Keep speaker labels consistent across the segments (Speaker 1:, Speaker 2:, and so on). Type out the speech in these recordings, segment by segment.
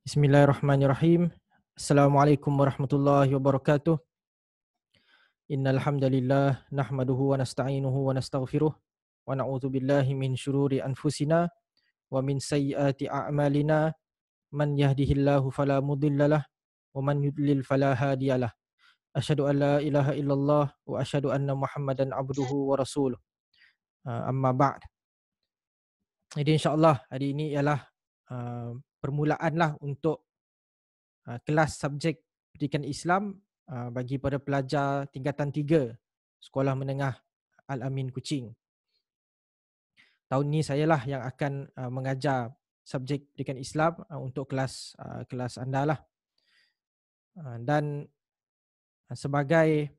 Speaker 1: Bismillahirrahmanirrahim. Assalamualaikum warahmatullahi wabarakatuh. Innal hamdalillah nahmaduhu wa nasta'inuhu wa nastaghfiruh wa na'udzu billahi min syururi anfusina wa min sayyiati a'malina. Man yahdihillahu fala mudhillalah wa man yudlil fala hadiyalah. Asyhadu an la ilaha illallah wa asyhadu anna Muhammadan abduhu wa rasuluh. Amma ba'd. Jadi insya-Allah hari ini ialah permulaanlah untuk kelas subjek pendidikan Islam bagi para pelajar tingkatan 3 Sekolah Menengah Al-Amin Kuching. Tahun ni sayalah yang akan mengajar subjek pendidikan Islam untuk kelas anda lah. Dan sebagai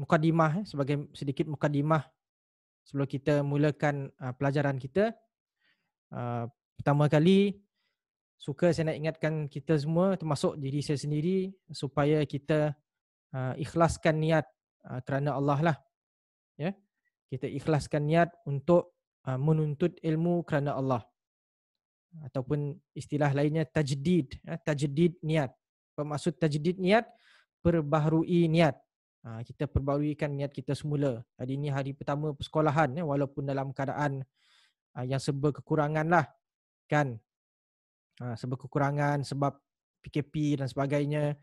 Speaker 1: mukadimah, sebagai sedikit mukadimah sebelum kita mulakan pelajaran kita, pertama kali saya nak ingatkan kita semua, termasuk diri saya sendiri, supaya kita ikhlaskan niat kerana Allah lah. Ya, kita ikhlaskan niat untuk menuntut ilmu kerana Allah, ataupun istilah lainnya tajdid. Tajdid niat. Apa maksud tajdid niat? Perbaharui niat. Kita perbaharuikan niat kita semula. Hari ini hari pertama persekolahan, walaupun dalam keadaan yang serba kekurangan lah, kan? Sebab kekurangan, sebab PKP dan sebagainya.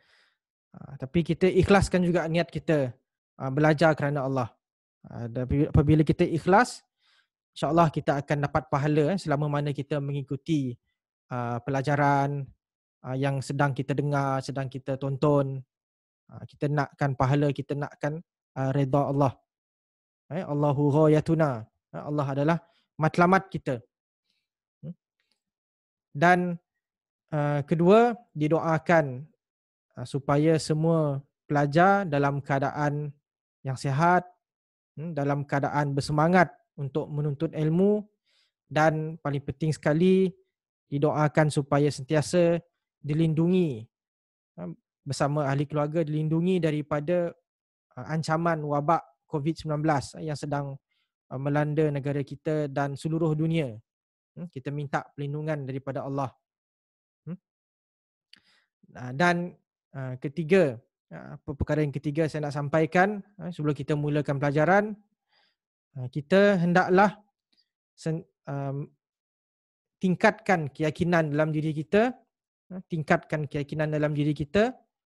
Speaker 1: Tapi kita ikhlaskan juga niat kita belajar kerana Allah. Dan apabila kita ikhlas, insya-Allah kita akan dapat pahala selama mana kita mengikuti pelajaran yang sedang kita dengar, sedang kita tonton. Kita nakkan pahala, kita nakkan redha Allah. Allahu ghayatuna. Allah adalah matlamat kita. Dan kedua, didoakan supaya semua pelajar dalam keadaan yang sihat, dalam keadaan bersemangat untuk menuntut ilmu, dan paling penting sekali didoakan supaya sentiasa dilindungi bersama ahli keluarga, dilindungi daripada ancaman wabak COVID-19 yang sedang melanda negara kita dan seluruh dunia. Kita minta perlindungan daripada Allah. Dan ketiga, perkara yang ketiga saya nak sampaikan sebelum kita mulakan pelajaran, kita hendaklah tingkatkan keyakinan dalam diri kita,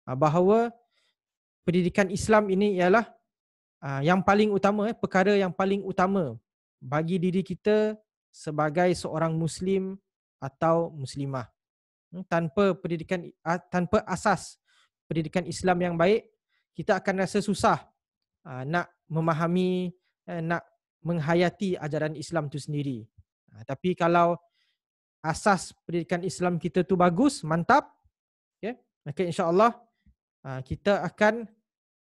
Speaker 1: bahawa pendidikan Islam ini ialah yang paling utama, perkara yang paling utama bagi diri kita sebagai seorang Muslim atau Muslimah. Tanpa asas pendidikan Islam yang baik, kita akan rasa susah nak memahami, nak menghayati ajaran Islam itu sendiri. Tapi kalau asas pendidikan Islam kita tu bagus, mantap, maka insya-Allah kita akan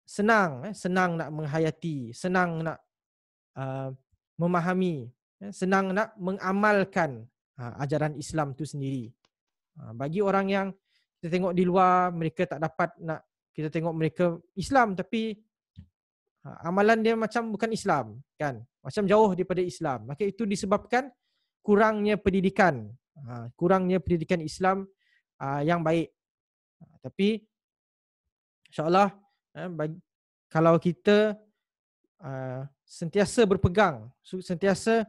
Speaker 1: senang nak menghayati, senang nak memahami, senang nak mengamalkan ajaran Islam itu sendiri. Bagi orang yang kita tengok di luar, mereka tak dapat nak, kita tengok mereka Islam tapi amalan dia macam bukan Islam, kan? Macam jauh daripada Islam. Maka itu disebabkan kurangnya pendidikan Islam yang baik. Tapi insya-Allah kalau kita sentiasa berpegang, sentiasa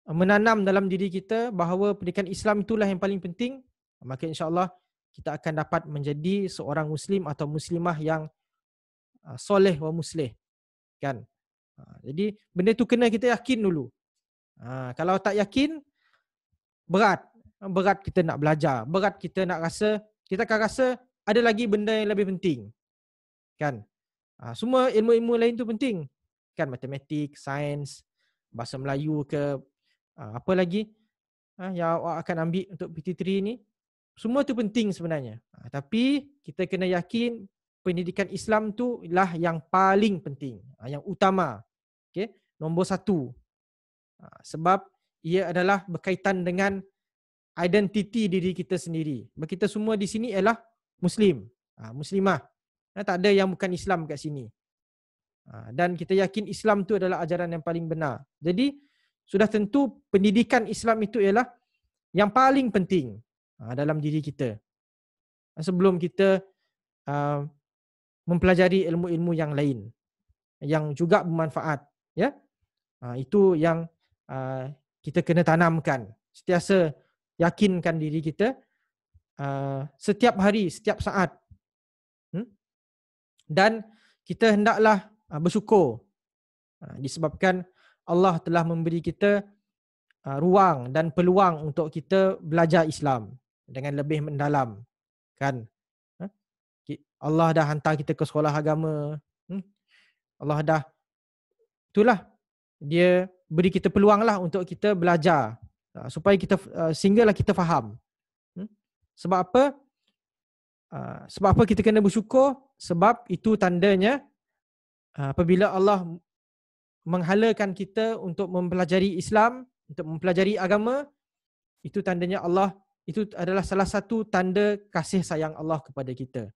Speaker 1: menanam dalam diri kita bahawa pendidikan Islam itulah yang paling penting, maka insya-Allah kita akan dapat menjadi seorang Muslim atau Muslimah yang soleh wa muslih, kan? Jadi benda tu kena kita yakin dulu. Kalau tak yakin, berat kita nak belajar, berat kita nak rasa, kita akan rasa ada lagi benda yang lebih penting, kan? Semua ilmu-ilmu lain tu penting, kan? Matematik, sains, bahasa Melayu ke, apa lagi yang awak akan ambil untuk PT3 ni, semua tu penting sebenarnya. Tapi kita kena yakin pendidikan Islam tu lah yang paling penting, yang utama, okay? Nombor 1. Sebab ia adalah berkaitan dengan identiti diri kita sendiri. Kita semua di sini ialah Muslim, Muslimah. Tak ada yang bukan Islam kat sini. Dan kita yakin Islam tu adalah ajaran yang paling benar. Jadi sudah tentu pendidikan Islam itu ialah yang paling penting dalam diri kita sebelum kita mempelajari ilmu-ilmu yang lain yang juga bermanfaat, ya. Itu yang kita kena tanamkan, sentiasa yakinkan diri kita setiap hari, setiap saat. Dan kita hendaklah bersyukur disebabkan Allah telah memberi kita ruang dan peluang untuk kita belajar Islam dengan lebih mendalam, kan. Allah dah hantar kita ke sekolah agama. Allah dah, itulah, dia beri kita peluang lah untuk kita belajar supaya kita sehinggalah kita faham. Sebab apa? Sebab apa kita kena bersyukur? Sebab itu tandanya apabila Allah menghalakan kita untuk mempelajari Islam, untuk mempelajari agama, itu tandanya Allah, itu adalah salah satu tanda kasih sayang Allah kepada kita.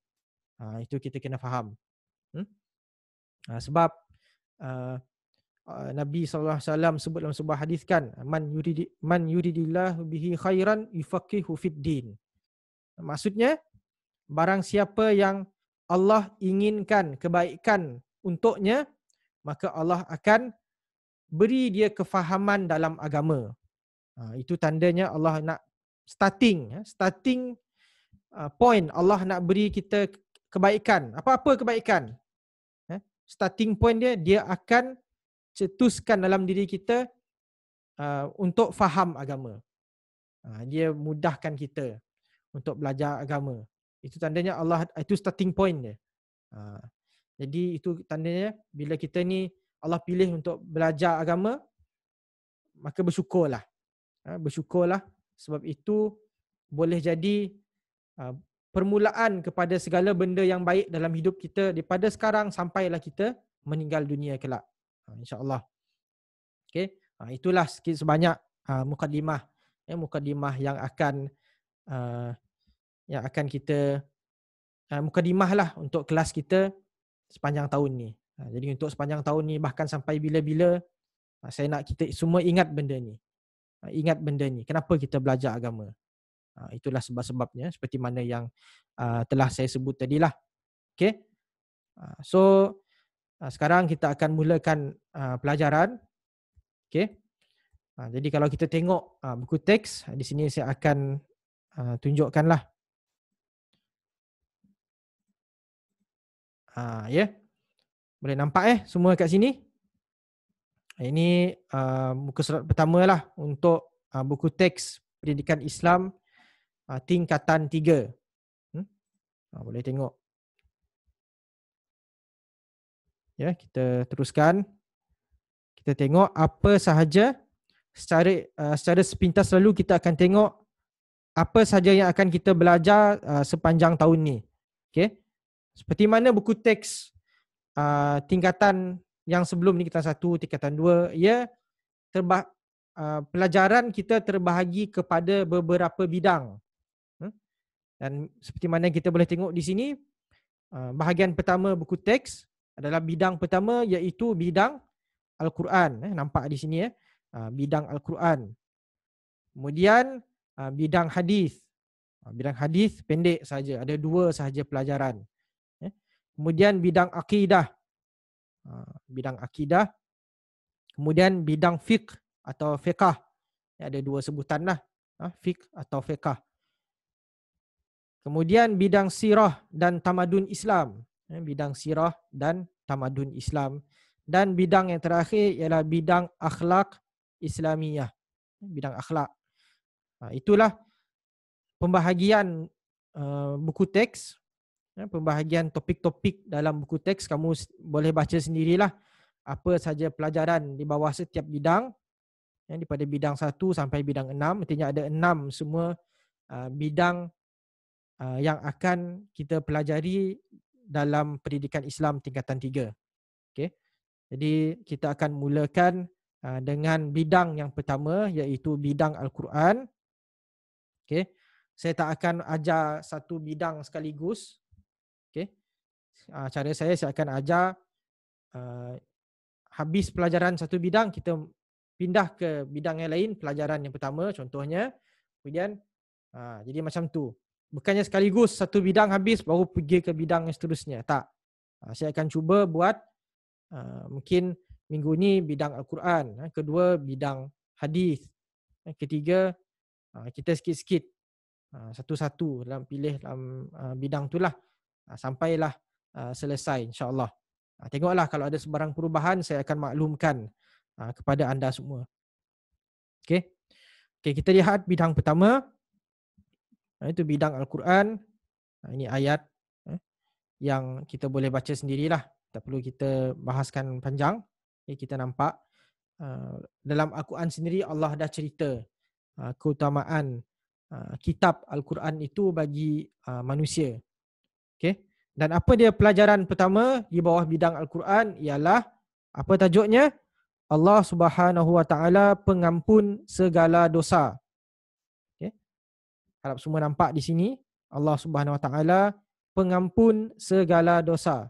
Speaker 1: Itu kita kena faham. Sebab Nabi SAW sebut dalam sebuah hadis, kan, man yuridillahu bihi khairan yufaqihu fid din. Maksudnya, barang siapa yang Allah inginkan kebaikan untuknya, maka Allah akan beri dia kefahaman dalam agama. Itu tandanya Allah nak starting point, Allah nak beri kita kebaikan. Apa-apa kebaikan, starting point dia akan cetuskan dalam diri kita untuk faham agama. Dia mudahkan kita untuk belajar agama. Itu tandanya Allah, itu starting point dia. Jadi itu tandanya bila kita ni Allah pilih untuk belajar agama, maka bersyukurlah. Bersyukurlah, sebab itu boleh jadi permulaan kepada segala benda yang baik dalam hidup kita daripada sekarang sampailah kita meninggal dunia kelak, insya-Allah. Okey, itulah sikit sebanyak mukadimah yang akan kita mukadimah lah untuk kelas kita sepanjang tahun ni. Jadi untuk sepanjang tahun ni, bahkan sampai bila-bila, saya nak kita semua ingat benda ni. Ingat benda ni, kenapa kita belajar agama. Itulah sebab-sebabnya seperti mana yang telah saya sebut tadilah. Okay. So sekarang kita akan mulakan pelajaran. Okay. Jadi kalau kita tengok buku teks, di sini saya akan tunjukkanlah. Ya. Boleh nampak semua kat sini? Ini muka surat pertama lah untuk buku teks Pendidikan Islam tingkatan 3. Boleh tengok. Ya, kita teruskan. Kita tengok apa sahaja secara sepintas lalu kita akan tengok apa sahaja yang akan kita belajar sepanjang tahun ni. Okey. Seperti mana buku teks tingkatan yang sebelum ni, tingkatan 1, tingkatan 2, pelajaran kita terbahagi kepada beberapa bidang. Dan seperti mana kita boleh tengok di sini, bahagian pertama buku teks adalah bidang pertama, iaitu bidang Al-Quran. Nampak di sini bidang Al-Quran. Kemudian bidang hadis. Bidang hadis pendek saja, ada 2 sahaja pelajaran. Kemudian bidang akidah. Bidang akidah. Kemudian bidang fiqh atau fiqah. Ada 2 sebutan lah. Fiqh atau fiqah. Kemudian bidang sirah dan tamadun Islam. Bidang sirah dan tamadun Islam. Dan bidang yang terakhir ialah bidang akhlak Islamiyah. Bidang akhlak. Itulah pembahagian buku teks. Pembahagian topik-topik dalam buku teks. Kamu boleh baca sendirilah apa saja pelajaran di bawah setiap bidang. Daripada bidang 1 sampai bidang 6. Artinya ada 6 semua bidang yang akan kita pelajari dalam pendidikan Islam tingkatan 3. Okay. Jadi kita akan mulakan dengan bidang yang pertama, iaitu bidang Al-Quran. Okay. Saya tak akan ajar satu bidang sekaligus. Okay. Cara saya akan ajar habis pelajaran satu bidang, kita pindah ke bidang yang lain, pelajaran yang pertama contohnya. Kemudian jadi macam tu. Bukannya sekaligus satu bidang habis baru pergi ke bidang yang seterusnya. Tak. Saya akan cuba buat mungkin minggu ni bidang Al-Quran, kedua bidang hadis, ketiga kita sikit-sikit satu-satu dalam pilih dalam bidang itulah sampailah selesai insya-Allah. Tengoklah kalau ada sebarang perubahan saya akan maklumkan kepada anda semua. Okey. Okey, kita lihat bidang pertama. Itu bidang Al-Quran. Ini ayat yang kita boleh baca sendirilah. Tak perlu kita bahaskan panjang. Kita nampak dalam Al-Quran sendiri Allah dah cerita keutamaan kitab Al-Quran itu bagi manusia. Okay? Dan apa dia pelajaran pertama di bawah bidang Al-Quran ialah apa tajuknya? Allah Subhanahu Wa Taala pengampun segala dosa. Okay? Harap semua nampak di sini. Allah Subhanahu Wa Taala pengampun segala dosa.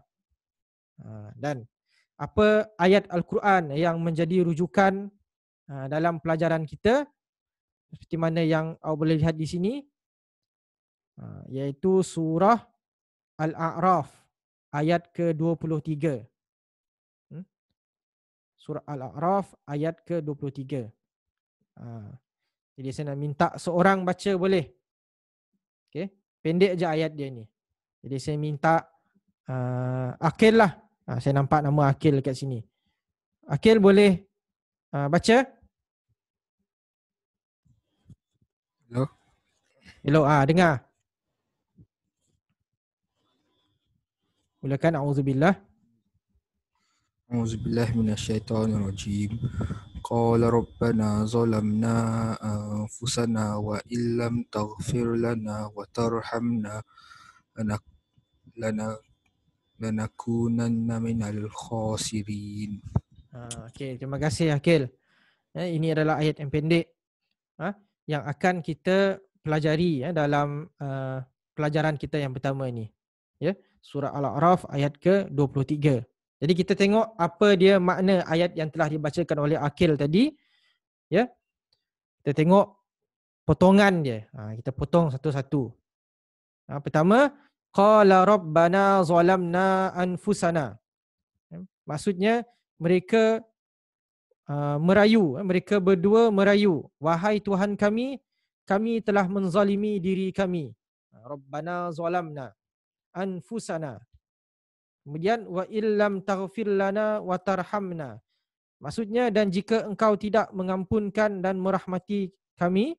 Speaker 1: Dan apa ayat Al-Quran yang menjadi rujukan dalam pelajaran kita seperti mana yang awak boleh lihat di sini, iaitu surah Al-A'raf ayat ke-23. Surah Al-A'raf ayat ke-23. Jadi saya nak minta seorang baca boleh. Okay? Pendek je ayat dia ni. Jadi saya minta Akil lah. Saya nampak nama Akil dekat sini. Akil boleh baca?
Speaker 2: Hello.
Speaker 1: Hello, dengar. Mulakan a'udzubillah.
Speaker 2: A'udzubillahi minasyaitonirrajim. Qala rabbana zalamna anfusana wa illam taghfir lana wa tarhamna lanakunanna minal khasirin.
Speaker 1: Okey, terima kasih Akil. Ini adalah ayat yang pendek yang akan kita pelajari dalam pelajaran kita yang pertama ini. Ya, surah Al-A'raf ayat ke-23. Jadi kita tengok apa dia makna ayat yang telah dibacakan oleh Akil tadi. Ya. Kita tengok potongan dia. Kita potong satu-satu. Pertama, qala rabbana zalamna anfusana. Maksudnya mereka merayu, mereka berdua merayu, wahai Tuhan kami, kami telah menzalimi diri kami. Rabbana zalamna anfusana. Kemudian wa illam taghfir lana wa tarhamna. Maksudnya dan jika engkau tidak mengampunkan dan merahmati kami,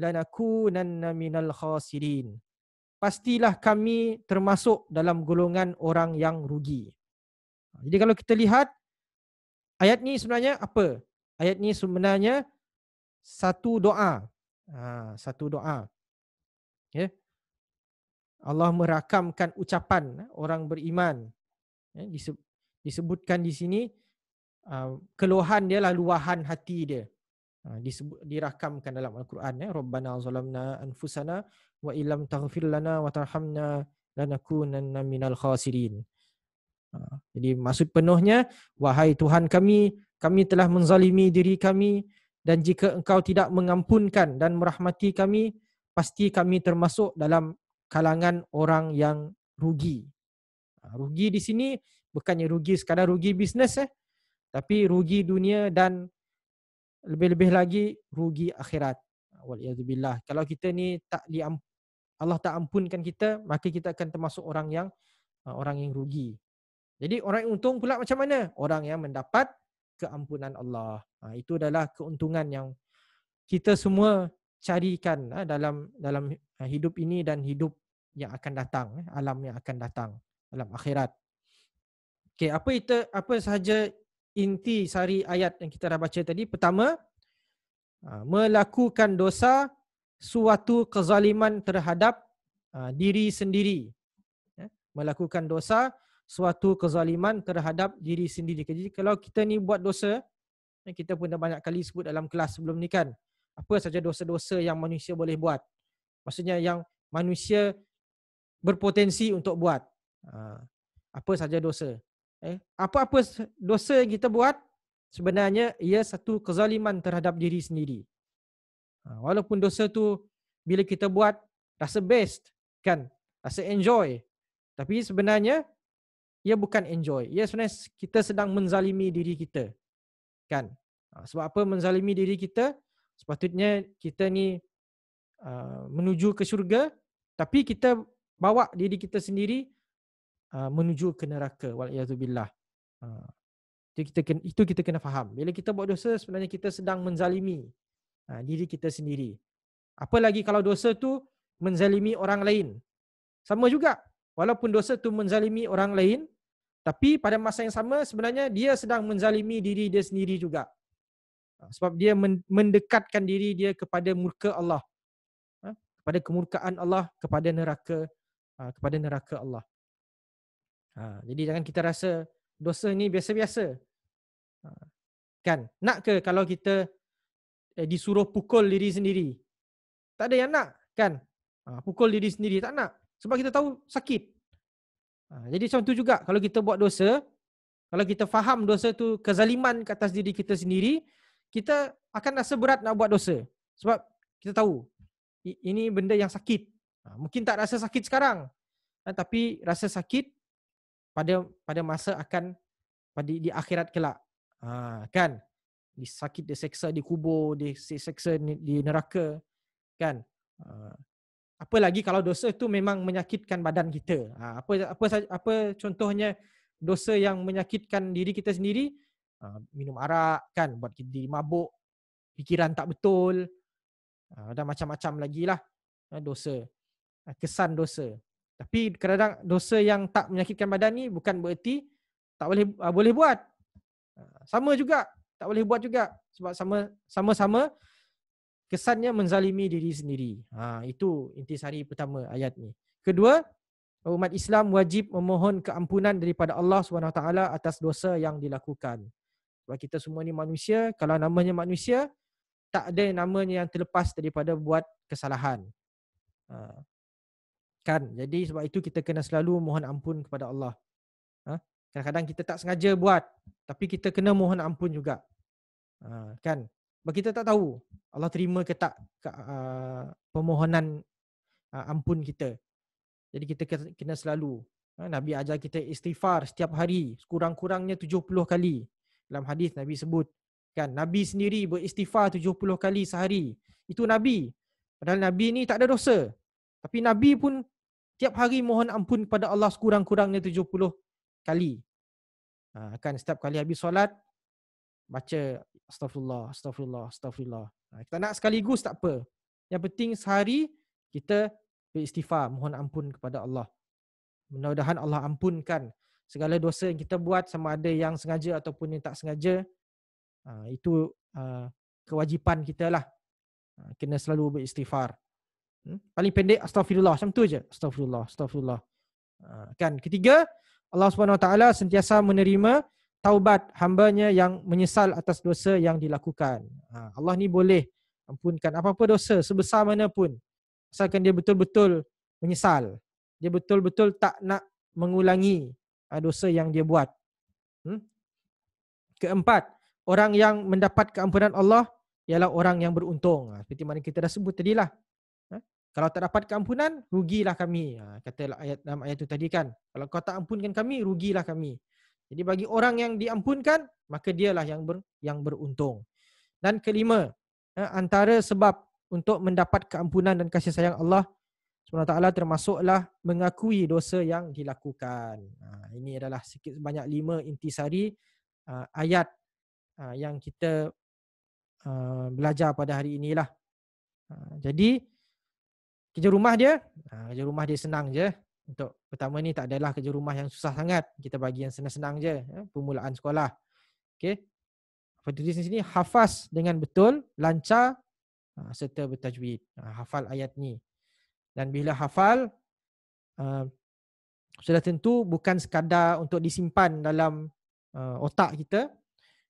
Speaker 1: lanakunanna minal khasirin. Pastilah kami termasuk dalam golongan orang yang rugi. Jadi kalau kita lihat ayat ni sebenarnya apa? Ayat ni sebenarnya satu doa. Satu doa. Ya. Allah merakamkan ucapan orang beriman. Ya, disebutkan di sini keluhan dia lah luahan hati dia. Dirakamkan dalam Al-Quran. Rabbana zalamna anfusana wa illam taghfir lana wa tarhamna lanakunanna minal khasirin. Jadi maksud penuhnya, wahai Tuhan kami, kami telah menzalimi diri kami dan jika engkau tidak mengampunkan dan merahmati kami, pasti kami termasuk dalam kalangan orang yang rugi. Rugi di sini bukannya rugi sekadar rugi bisnes, tapi rugi dunia dan lebih-lebih lagi rugi akhirat. Waliyadzubillah. Kalau kita ni Allah tak ampunkan kita, maka kita akan termasuk orang yang rugi. Jadi orang yang untung pula macam mana? Orang yang mendapat keampunan Allah. Itu adalah keuntungan yang kita semua carikan dalam hidup ini dan hidup yang akan datang, alam yang akan datang, alam akhirat. Okey, apa sahaja inti sari ayat yang kita dah baca tadi? Pertama, melakukan dosa suatu kezaliman terhadap diri sendiri. Melakukan dosa suatu kezaliman terhadap diri sendiri. Jadi kalau kita ni buat dosa, kita pun dah banyak kali sebut dalam kelas sebelum ni kan, apa saja dosa-dosa yang manusia boleh buat. Maksudnya yang manusia berpotensi untuk buat. Apa saja dosa. Apa-apa dosa yang kita buat, sebenarnya ia satu kezaliman terhadap diri sendiri. Walaupun dosa tu bila kita buat rasa best, kan? Rasa enjoy. Tapi sebenarnya ia bukan enjoy. Ia sebenarnya kita sedang menzalimi diri kita, kan? Sebab apa menzalimi diri kita? Sepatutnya kita ni menuju ke syurga, tapi kita bawa diri kita sendiri menuju ke neraka. Wal-iyadzubillah. Itu kita kena faham. Bila kita buat dosa, sebenarnya kita sedang menzalimi diri kita sendiri. Apalagi kalau dosa tu menzalimi orang lain. Sama juga. Walaupun dosa tu menzalimi orang lain, tapi pada masa yang sama sebenarnya dia sedang menzalimi diri dia sendiri juga. Sebab dia mendekatkan diri dia kepada murka Allah. Kepada kemurkaan Allah, kepada neraka Allah. Jadi jangan kita rasa dosa ni biasa-biasa. Kan? Nak ke kalau kita disuruh pukul diri sendiri? Tak ada yang nak, kan? Pukul diri sendiri tak nak. Sebab kita tahu sakit. Jadi macam tu juga kalau kita buat dosa, kalau kita faham dosa tu kezaliman ke atas diri kita sendiri, kita akan rasa berat nak buat dosa. Sebab kita tahu ini benda yang sakit. Mungkin tak rasa sakit sekarang, tapi rasa sakit pada masa akan di akhirat kelak. Kan? Sakit diseksa di kubur, diseksa di neraka, kan? Apalagi kalau dosa itu memang menyakitkan badan kita. Apa contohnya dosa yang menyakitkan diri kita sendiri? Minum arak, kan, buat kita diri mabuk, fikiran tak betul, dan macam-macam lagi lah dosa, kesan dosa. Tapi kadang-kadang dosa yang tak menyakitkan badan ni bukan bererti tak boleh buat. Sama juga, tak boleh buat juga. Sebab sama-sama kesannya menzalimi diri sendiri. Itu intisari pertama ayat ni. Kedua, umat Islam wajib memohon keampunan daripada Allah SWT atas dosa yang dilakukan. Sebab kita semua ni manusia, kalau namanya manusia, tak ada namanya yang terlepas daripada buat kesalahan. Kan? Jadi sebab itu kita kena selalu mohon ampun kepada Allah. Kadang-kadang kita tak sengaja buat, tapi kita kena mohon ampun juga. Kan? Sebab kita tak tahu Allah terima ke tak permohonan ampun kita. Jadi kita kena selalu. Nabi ajar kita istighfar setiap hari, sekurang-kurangnya 70 kali. Dalam hadis Nabi sebut, kan, Nabi sendiri beristighfar 70 kali sehari. Itu Nabi. Padahal Nabi ni tak ada dosa. Tapi Nabi pun tiap hari mohon ampun kepada Allah sekurang-kurangnya 70 kali. Kan setiap kali habis solat baca astagfirullah, astagfirullah, astagfirullah. Kita nak sekaligus tak apa. Yang penting sehari kita beristighfar, mohon ampun kepada Allah. Mudah-mudahan Allah ampunkan segala dosa yang kita buat, sama ada yang sengaja ataupun yang tak sengaja. Itu kewajipan kita lah. Kena selalu beristighfar. Paling pendek astagfirullah, macam tu je. Astagfirullah, astagfirullah. Kan, ketiga, Allah SWT sentiasa menerima taubat hambanya yang menyesal atas dosa yang dilakukan. Allah ni boleh ampunkan apa-apa dosa sebesar mana pun, asalkan dia betul-betul menyesal. Dia betul-betul tak nak mengulangi dosa yang dia buat. Keempat, orang yang mendapat keampunan Allah ialah orang yang beruntung. Seperti mana kita dah sebut tadilah. Kalau tak dapat keampunan, rugilah kami. Kata dalam ayat itu tadi kan. Kalau kau tak ampunkan kami, rugilah kami. Jadi bagi orang yang diampunkan, maka dialah yang beruntung. Dan kelima, antara sebab untuk mendapat keampunan dan kasih sayang Allah SWT termasuklah mengakui dosa yang dilakukan. Ini adalah sikit sebanyak 5 intisari ayat yang kita belajar pada hari inilah. Jadi kerja rumah dia senang je. Untuk pertama ni tak adalah kerja rumah yang susah sangat. Kita bagi yang senang-senang je. Permulaan sekolah. Okay. Apa tulis di sini? Hafaz dengan betul, lancar serta bertajwid. Hafal ayat ni. Dan bila hafal, sudah tentu bukan sekadar untuk disimpan dalam otak kita.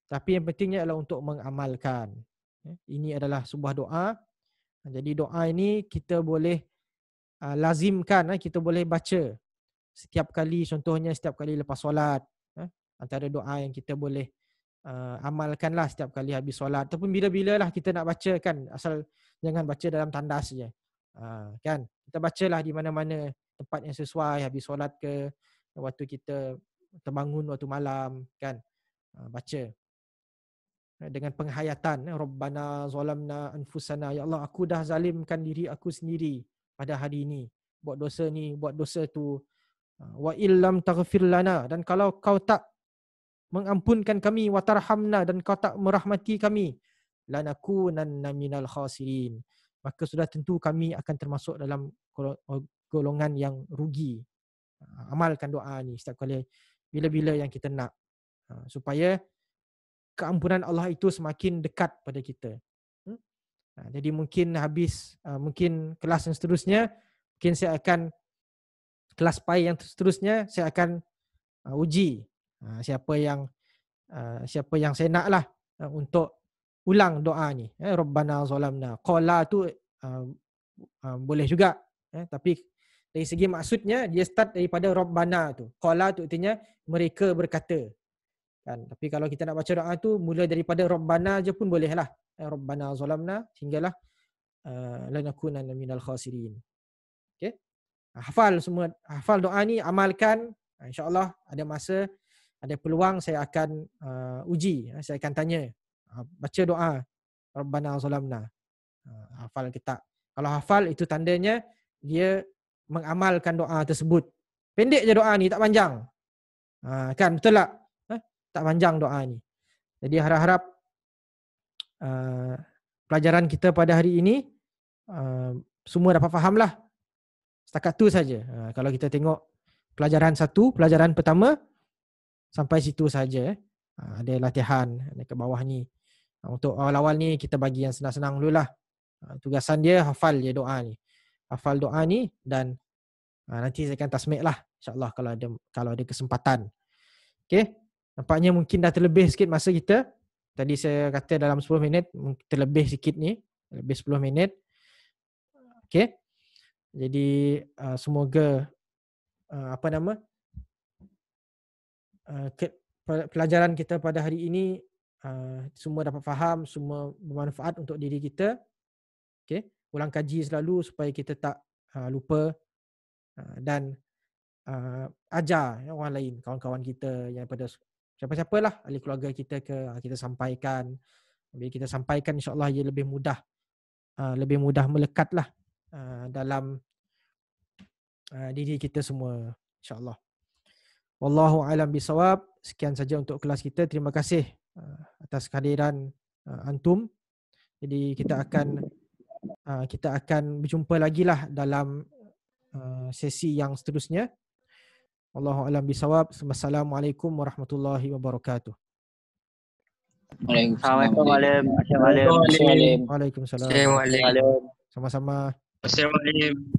Speaker 1: Tapi yang pentingnya adalah untuk mengamalkan. Ini adalah sebuah doa. Jadi doa ini kita boleh lazimkan, kita boleh baca setiap kali, contohnya setiap kali lepas solat. Antara doa yang kita boleh amalkanlah setiap kali habis solat ataupun bila-bila lah kita nak baca kan, asal jangan baca dalam tandas je. Kan kita bacalah di mana-mana tempat yang sesuai, habis solat ke, waktu kita terbangun waktu malam kan, baca dengan penghayatan, Rabbana zalamna anfusana, ya Allah aku dah zalimkan diri aku sendiri pada hari ini, buat dosa ni, buat dosa tu. Wa illam taghfir lana, dan kalau kau tak mengampunkan kami, wa tarhamna, dan kau tak merahmati kami, lanakunanna minal khasirin, maka sudah tentu kami akan termasuk dalam golongan yang rugi. Amalkan doa ni setiap kali bila-bila yang kita nak, supaya keampunan Allah itu semakin dekat pada kita. Jadi mungkin mungkin kelas yang seterusnya, mungkin saya akan kelas pai yang seterusnya saya akan uji siapa yang saya nak lah untuk ulang doa ni. Rabbana zalamna. Qala tu boleh juga. Tapi dari segi maksudnya dia start daripada Rabbana tu. Qala tu artinya mereka berkata. Kan? Tapi kalau kita nak baca doa tu mula daripada Rabbana je pun boleh lah. Rabbana zalamna hinggalah lanakunanna minal khasirin. Okay? Hafal doa ni, amalkan. InsyaAllah ada masa, ada peluang saya akan uji. Saya akan tanya, baca doa Rabbana zalamna, hafal ke tak? Kalau hafal itu tandanya dia mengamalkan doa tersebut. Pendek je doa ni, tak panjang. Kan betul tak? Tak panjang doa ni. Jadi harap-harap pelajaran kita pada hari ini semua dapat faham lah. Setakat tu saja. Kalau kita tengok pelajaran pertama sampai situ saja. Ada latihan ke bawah ni. Untuk awal-awal ni kita bagi yang senang-senang dululah. Tugasan dia hafal je doa ni. Hafal doa ni dan nanti saya akan tasmik lah, insya-Allah kalau ada kesempatan. Okey. Nampaknya mungkin dah terlebih sikit masa kita. Tadi saya kata dalam 10 minit, terlebih sikit ni, lebih 10 minit. Okey. Jadi semoga pelajaran kita pada hari ini semua dapat faham, semua bermanfaat untuk diri kita. Okey, ulang kaji selalu supaya kita tak lupa, dan ajar orang lain, kawan-kawan kita yang pada siapa-siapalah, ahli keluarga kita kita sampaikan. Bila kita sampaikan, insya-Allah ia lebih mudah melekatlah dalam diri kita semua, insya-Allah. Wallahu a'lam bisawab. Sekian saja untuk kelas kita. Terima kasih atas kehadiran antum. Jadi kita akan berjumpa lagi lah dalam sesi yang seterusnya. Wallahu a'lam bisawab. Wassalamualaikum warahmatullahi wabarakatuh.
Speaker 3: Waalaikumsalam.
Speaker 1: Waalaikumsalam. Sama-sama.
Speaker 4: Assalamualaikum.